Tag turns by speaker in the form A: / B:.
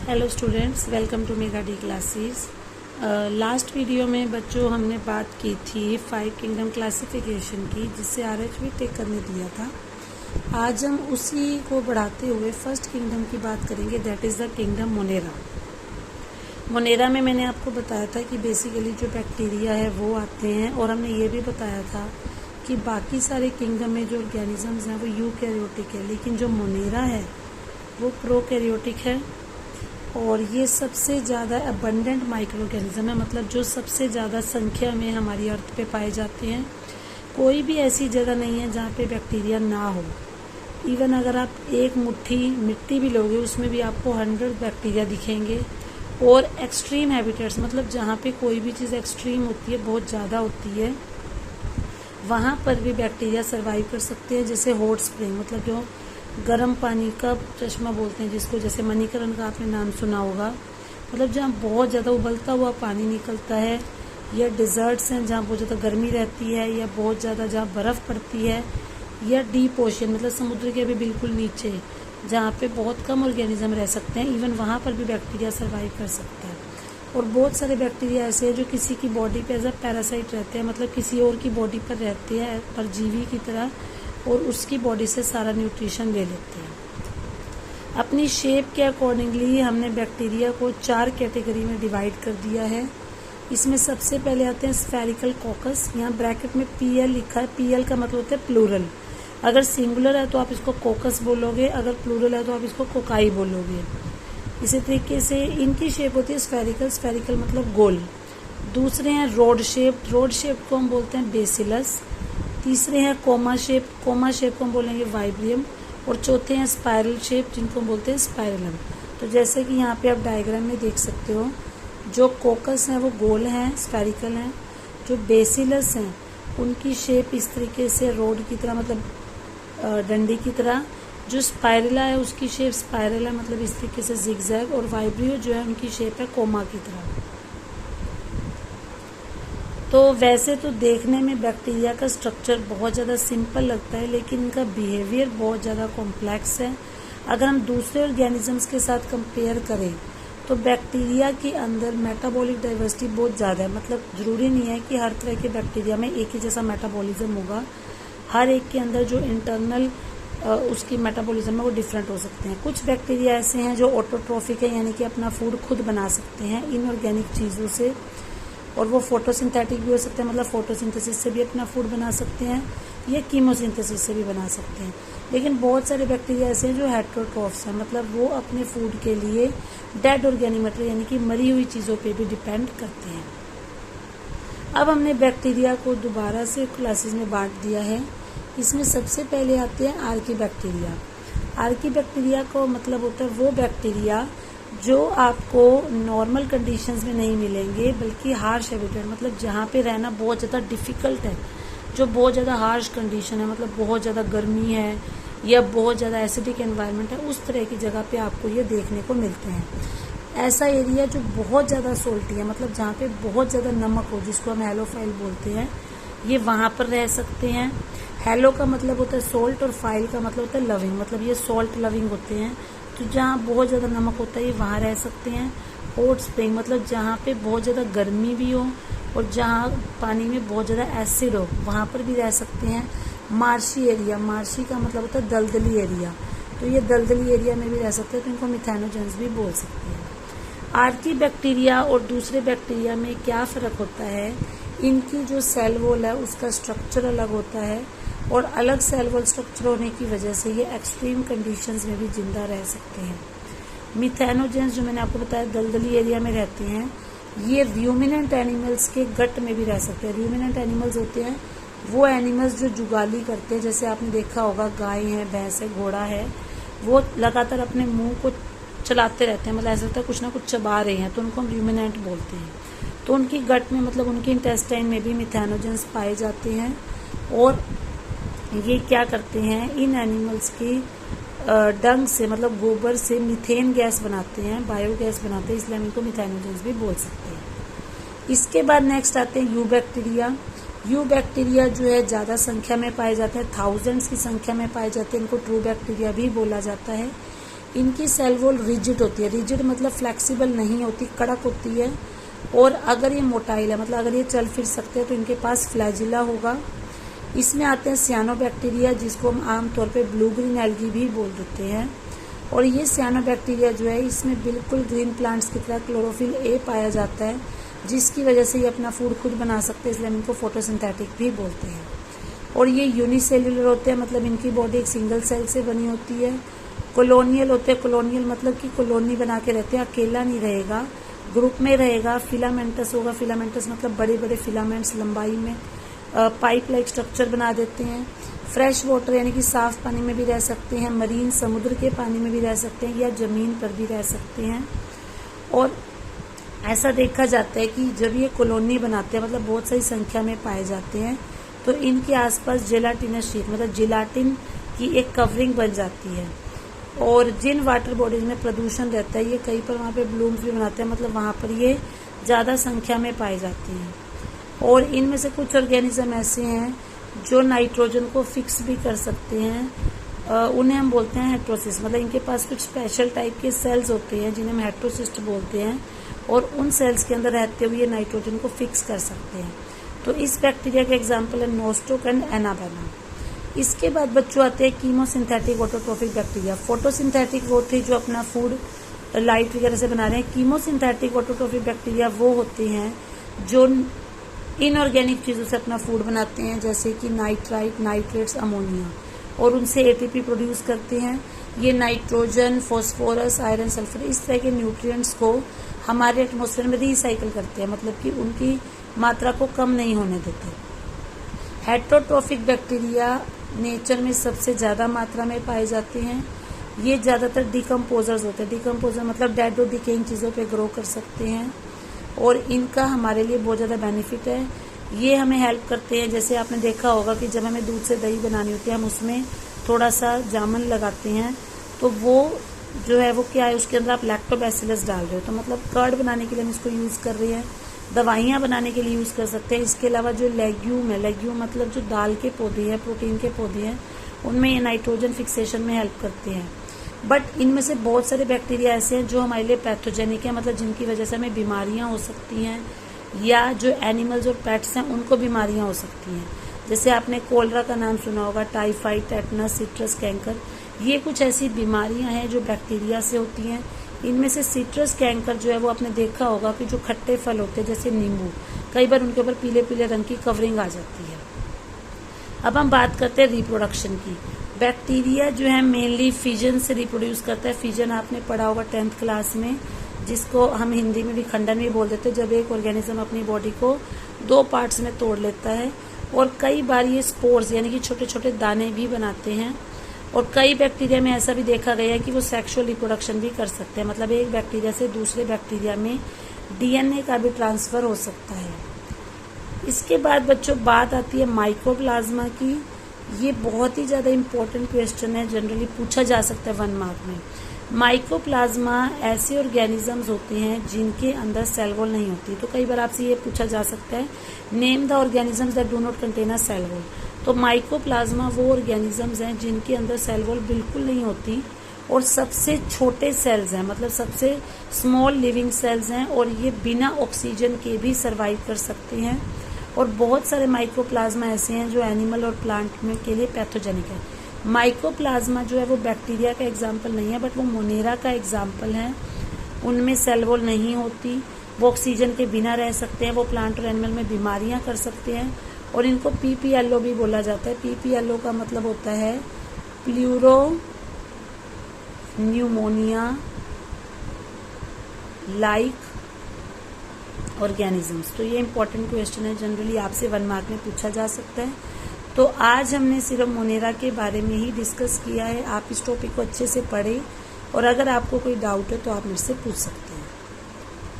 A: Hello students, welcome to mega D classes. Last video में बच्चों हमने बात की थी 5 किंगडम क्लासिफिकेशन की, जिससे आरएचबी टेक करने दिया था। आज हम उसी को बढ़ाते हुए फर्स्ट किंगडम की बात करेंगे, that is the kingdom Monera. Monera में मैंने आपको बताया था कि बेसिकली जो बैक्टीरिया है वो आते हैं, और हमने ये भी बताया था कि बाकी सारे किंगडम में जो ऑर्गेनिजम्स हैं वो यूकैरियोटिक है, लेकिन जो मोनेरा है वो प्रोकैरियोटिक है। और ये सबसे ज़्यादा अबंडेंट माइक्रो ऑर्गेनिज्म है, मतलब जो सबसे ज़्यादा संख्या में हमारी अर्थ पे पाए जाते हैं। कोई भी ऐसी जगह नहीं है जहाँ पे बैक्टीरिया ना हो। इवन अगर आप एक मुट्ठी मिट्टी भी लोगे उसमें भी आपको 100 बैक्टीरिया दिखेंगे। और एक्सट्रीम हैबिटेट्स, मतलब जहाँ पे कोई भी चीज़ एक्सट्रीम होती है, बहुत ज़्यादा होती है, वहाँ पर भी बैक्टीरिया सर्वाइव कर सकते हैं। जैसे हॉट स्प्रिंग, मतलब जो गर्म पानी का चश्मा बोलते हैं जिसको, जैसे मणिकरण का आपने नाम सुना होगा, मतलब जहाँ बहुत ज़्यादा उबलता हुआ पानी निकलता है, या डिजर्ट्स हैं जहाँ बहुत ज़्यादा गर्मी रहती है, या बहुत ज़्यादा जहाँ बर्फ़ पड़ती है, या डीप ओशन मतलब समुद्र के भी बिल्कुल नीचे जहाँ पे बहुत कम ऑर्गेनिज्म रह सकते हैं, इवन वहाँ पर भी बैक्टीरिया सर्वाइव कर सकता है। और बहुत सारे बैक्टीरिया ऐसे हैं जो किसी की बॉडी पे एज अ पैरासाइट रहते हैं, मतलब किसी और की बॉडी पर रहते हैं परजीवी की तरह, और उसकी बॉडी से सारा न्यूट्रिशन ले लेते हैं। अपनी शेप के अकॉर्डिंगली हमने बैक्टीरिया को 4 कैटेगरी में डिवाइड कर दिया है। इसमें सबसे पहले आते हैं स्फेरिकल कॉकस। यहाँ ब्रैकेट में PL लिखा है। PL का मतलब होता है प्लूरल। अगर सिंगुलर है तो आप इसको कोकस बोलोगे, अगर प्लूरल है तो आप इसको कोकाई बोलोगे। इसी तरीके से इनकी शेप होती है स्फेरिकल। स्फेरिकल मतलब गोल। दूसरे हैं रोड शेप। रोड शेप को हम बोलते हैं बेसिलस। तीसरे हैं कोमा शेप। कोमा शेप को हम बोलेंगे वाइब्रियम। और चौथे हैं स्पाइरल शेप, जिनको हम बोलते हैं स्पाइरलम। तो जैसे कि यहाँ पे आप डायग्राम में देख सकते हो, जो कोकस हैं वो गोल हैं, स्पेरिकल हैं। जो बेसिलस हैं उनकी शेप इस तरीके से रोड की तरह, मतलब डंडी की तरह। जो स्पाइरला है उसकी शेप स्पाइरल है, मतलब इस तरीके से जिगजैग। और वाइब्रियो जो है उनकी शेप है कोमा की तरह। तो वैसे तो देखने में बैक्टीरिया का स्ट्रक्चर बहुत ज़्यादा सिंपल लगता है, लेकिन इनका बिहेवियर बहुत ज़्यादा कॉम्प्लेक्स है। अगर हम दूसरे ऑर्गेनिजम्स के साथ कंपेयर करें तो बैक्टीरिया के अंदर मेटाबॉलिक डाइवर्सिटी बहुत ज़्यादा है। मतलब ज़रूरी नहीं है कि हर तरह के बैक्टीरिया में एक ही जैसा मेटाबॉलिज्म होगा। हर एक के अंदर जो इंटरनल उसकी मेटाबॉलिज्म है वो डिफरेंट हो सकते हैं। कुछ बैक्टीरिया ऐसे हैं जो ऑटोट्रॉफिक है, यानी कि अपना फूड खुद बना सकते हैं इनऑर्गेनिक चीज़ों से। और वो फोटोसिंथेटिक भी हो सकते हैं, मतलब फोटोसिंथेसिस से भी अपना फूड बना सकते हैं, या कीमोसिंथेसिस से भी बना सकते हैं। लेकिन बहुत सारे बैक्टीरिया ऐसे हैं जो हेटेरोट्रॉफ्स हैं, मतलब वो अपने फूड के लिए डेड ऑर्गेनिक मटेरियल यानी कि मरी हुई चीज़ों पे भी डिपेंड करते हैं। अब हमने बैक्टीरिया को दोबारा से क्लासेस में बांट दिया है। इसमें सबसे पहले आते हैं आर्की बैक्टीरिया। आर्की बैक्टीरिया को मतलब होता है वो बैक्टीरिया जो आपको नॉर्मल कंडीशंस में नहीं मिलेंगे, बल्कि हार्श हैबिटेट, मतलब जहाँ पे रहना बहुत ज़्यादा डिफ़िकल्ट है, जो बहुत ज़्यादा हार्श कंडीशन है, मतलब बहुत ज़्यादा गर्मी है या बहुत ज़्यादा एसिडिक एनवायरनमेंट है, उस तरह की जगह पे आपको ये देखने को मिलते हैं। ऐसा एरिया जो बहुत ज़्यादा सोल्टी है, मतलब जहाँ पे बहुत ज़्यादा नमक हो, जिसको हम हेलोफाइल बोलते हैं, ये वहाँ पर रह सकते हैं। हेलो का मतलब होता है सोल्ट, और फाइल का मतलब होता है लविंग, मतलब ये सॉल्ट लविंग होते हैं। तो जहाँ बहुत ज़्यादा नमक होता है ये वहाँ रह सकते हैं। हॉट स्प्रिंग मतलब जहाँ पे बहुत ज़्यादा गर्मी भी हो और जहाँ पानी में बहुत ज़्यादा एसिड हो, वहाँ पर भी रह सकते हैं। मार्शी एरिया, मार्शी का मतलब होता है दलदली एरिया, तो ये दलदली एरिया में भी रह सकते हैं, तो इनको मिथेनोजेंस भी बोल सकते हैं। आर्की बैक्टीरिया और दूसरे बैक्टीरिया में क्या फ़र्क होता है, इनकी जो सेल वॉल है उसका स्ट्रक्चर अलग होता है, और अलग सेल वॉल स्ट्रक्चर होने की वजह से ये एक्सट्रीम कंडीशंस में भी जिंदा रह सकते हैं। मिथेनोजेंस जो मैंने आपको बताया दलदली एरिया में रहते हैं, ये र्यूमिनेंट एनिमल्स के गट में भी रह सकते हैं। र्यूमिनेंट एनिमल्स होते हैं वो एनिमल्स जो जुगाली करते हैं, जैसे आपने देखा होगा गाय है, भैंस है, घोड़ा है, वो लगातार अपने मुंह को चलाते रहते हैं, मतलब ऐसा लगता है कुछ ना कुछ चबा रहे हैं, तो उनको हम र्यूमिनेंट बोलते हैं। तो उनकी गट में, मतलब उनके इंटेस्टाइन में भी मिथेनोजेंस पाए जाते हैं, और ये क्या करते हैं, इन एनिमल्स की डंग से, मतलब गोबर से मीथेन गैस बनाते हैं, बायोगैस बनाते हैं, इसलिए हम इनको मिथेनोजेंस भी बोल सकते हैं। इसके बाद नेक्स्ट आते हैं यू बैक्टीरिया। यू बैक्टीरिया जो है ज़्यादा संख्या में पाए जाते हैं, थाउजेंड्स की संख्या में पाए जाते हैं, इनको ट्रू बैक्टीरिया भी बोला जाता है। इनकी सेल वॉल रिजिड होती है। रिजिड मतलब फ्लेक्सिबल नहीं होती, कड़क होती है। और अगर ये मोटाइल है, मतलब अगर ये चल फिर सकते हैं, तो इनके पास फ्लैजिला होगा। इसमें आते हैं सियानोबैक्टीरिया, जिसको हम आमतौर पे ब्लू ग्रीन एल्गी भी बोल देते हैं। और ये सियानोबैक्टीरिया जो है, इसमें बिल्कुल ग्रीन प्लांट्स की तरह क्लोरोफिल ए पाया जाता है, जिसकी वजह से ये अपना फूड खुद बना सकते हैं, इसलिए हम इनको फोटोसिंथेटिक भी बोलते हैं। और ये यूनिसेल्युलर होते हैं, मतलब इनकी बॉडी एक सिंगल सेल से बनी होती है। कॉलोनियल होते हैं, कॉलोनियल मतलब कि कॉलोनी बना के रहते हैं, अकेला नहीं रहेगा, ग्रुप में रहेगा। फिलामेंटस होगा, फिलामेंटस मतलब बड़े बड़े फिलामेंट्स लंबाई में पाइप लाइक स्ट्रक्चर बना देते हैं। फ्रेश वाटर यानी कि साफ पानी में भी रह सकते हैं, मरीन समुद्र के पानी में भी रह सकते हैं, या जमीन पर भी रह सकते हैं। और ऐसा देखा जाता है कि जब ये कॉलोनी बनाते हैं, मतलब बहुत सारी संख्या में पाए जाते हैं, तो इनके आसपास जेलाटिनस शीट मतलब जिलाटिन की एक कवरिंग बन जाती है। और जिन वाटर बॉडीज में प्रदूषण रहता है, ये कई पर वहाँ पे ब्लूम्स भी बनाते हैं, मतलब वहाँ पर ये ज़्यादा संख्या में पाई जाती हैं। और इनमें से कुछ ऑर्गेनिज्म ऐसे हैं जो नाइट्रोजन को फिक्स भी कर सकते हैं, उन्हें हम बोलते हैं हेट्रोसिस्ट। मतलब इनके पास कुछ स्पेशल टाइप के सेल्स होते हैं जिन्हें हम हेट्रोसिस्ट बोलते हैं, और उन सेल्स के अंदर रहते हुए नाइट्रोजन को फिक्स कर सकते हैं। तो इस बैक्टीरिया का एग्जाम्पल है नोस्टोक एंड एनाबेना। इसके बाद बच्चों आते हैं कीमोसिंथेटिक ऑटोट्रोफिक बैक्टीरिया। फोटोसिंथेटिक वो थे जो अपना फूड लाइट वगैरह से बना रहे हैं। कीमोसिंथेटिक ऑटोट्रोफिक बैक्टीरिया वो होते हैं जो इनऑर्गेनिक चीज़ों से अपना फूड बनाते हैं, जैसे कि नाइट्राइट, नाइट्रेट्स, अमोनिया, और उनसे एटीपी प्रोड्यूस करते हैं। ये नाइट्रोजन, फास्फोरस, आयरन, सल्फर इस तरह के न्यूट्रिएंट्स को हमारे एटमॉस्फेयर में रिसाइकिल करते हैं, मतलब कि उनकी मात्रा को कम नहीं होने देते। हेट्रोट्रोफिक बैक्टीरिया नेचर में सबसे ज़्यादा मात्रा में पाए जाते हैं। ये ज़्यादातर डिकम्पोजर्स होते हैं। डिकम्पोजर मतलब डेड और डिकेइंग चीज़ों पे ग्रो कर सकते हैं, और इनका हमारे लिए बहुत ज़्यादा बेनिफिट है। ये हमें हेल्प करते हैं, जैसे आपने देखा होगा कि जब हमें दूध से दही बनानी होती है, हम उसमें थोड़ा सा जामुन लगाते हैं, तो वो जो है वो क्या है, उसके अंदर आप लैक्टोबैसिलस डाल रहे हो, तो मतलब कर्ड बनाने के लिए हम इसको यूज़ कर रहे हैं। दवाइयाँ बनाने के लिए यूज़ कर सकते हैं। इसके अलावा जो लेग्यूम है, लेग्यूम मतलब जो दाल के पौधे हैं, प्रोटीन के पौधे हैं, उनमें ये नाइट्रोजन फिक्सेशन में हेल्प करते हैं। बट इनमें से बहुत सारे बैक्टीरिया ऐसे हैं जो हमारे लिए पैथोजेनिक है, मतलब जिनकी वजह से हमें बीमारियां हो सकती हैं, या जो एनिमल्स और पेट्स हैं उनको बीमारियां हो सकती हैं। जैसे आपने कोलरा का नाम सुना होगा, टाइफाइड, टेटनस, सिट्रस कैंकर, ये कुछ ऐसी बीमारियां हैं जो बैक्टीरिया से होती हैं। इनमें से सिट्रस कैंकर जो है वो आपने देखा होगा कि जो खट्टे फल होते हैं जैसे नींबू, कई बार उनके ऊपर पीले पीले रंग की कवरिंग आ जाती है। अब हम बात करते हैं रिप्रोडक्शन की। बैक्टीरिया जो है मेनली फिजन से रिप्रोड्यूस करता है। फिजन आपने पढ़ा होगा 10th क्लास में, जिसको हम हिंदी में भी खंडन भी बोल देते हैं, जब एक ऑर्गेनिज्म अपनी बॉडी को 2 पार्ट्स में तोड़ लेता है। और कई बार ये स्पोर्स यानी कि छोटे छोटे दाने भी बनाते हैं। और कई बैक्टीरिया में ऐसा भी देखा गया है कि वो सेक्सुअल रिप्रोडक्शन भी कर सकते हैं, मतलब एक बैक्टीरिया से दूसरे बैक्टीरिया में डीएनए का भी ट्रांसफर हो सकता है। इसके बाद बच्चों बात आती है माइकोप्लाज्मा की। ये बहुत ही ज़्यादा इम्पोर्टेंट क्वेश्चन है, जनरली पूछा जा सकता है 1 मार्क में। माइकोप्लाज्मा ऐसे ऑर्गेनिजम्स होते हैं जिनके अंदर सेल वॉल नहीं होती। तो कई बार आपसे ये पूछा जा सकता है, name the organisms that do not contain a cell wall. तो माइकोप्लाज्मा वो ऑर्गेनिजम्स हैं जिनके अंदर सेल वॉल बिल्कुल नहीं होती, और सबसे छोटे सेल्स हैं, मतलब सबसे स्मॉल लिविंग सेल्स हैं, और ये बिना ऑक्सीजन के भी सर्वाइव कर सकते हैं। और बहुत सारे माइकोप्लाज्मा ऐसे हैं जो एनिमल और प्लांट में के लिए पैथोजेनिक है। माइकोप्लाज्मा जो है वो बैक्टीरिया का एग्जाम्पल नहीं है, बट वो मोनेरा का एग्जाम्पल है। उनमें सेल वॉल नहीं होती, वो ऑक्सीजन के बिना रह सकते हैं, वो प्लांट और एनिमल में बीमारियां कर सकते हैं, और इनको पीपीएलओ भी बोला जाता है। पीपीएलओ का मतलब होता है प्लूरो न्यूमोनिया लाइक ऑर्गेनिजम्स। तो ये इंपॉर्टेंट क्वेश्चन है, जनरली आपसे 1 मार्क में पूछा जा सकता है। तो आज हमने सिर्फ मोनेरा के बारे में ही डिस्कस किया है। आप इस टॉपिक को अच्छे से पढ़ें, और अगर आपको कोई डाउट है तो आप मुझसे पूछ सकते हैं।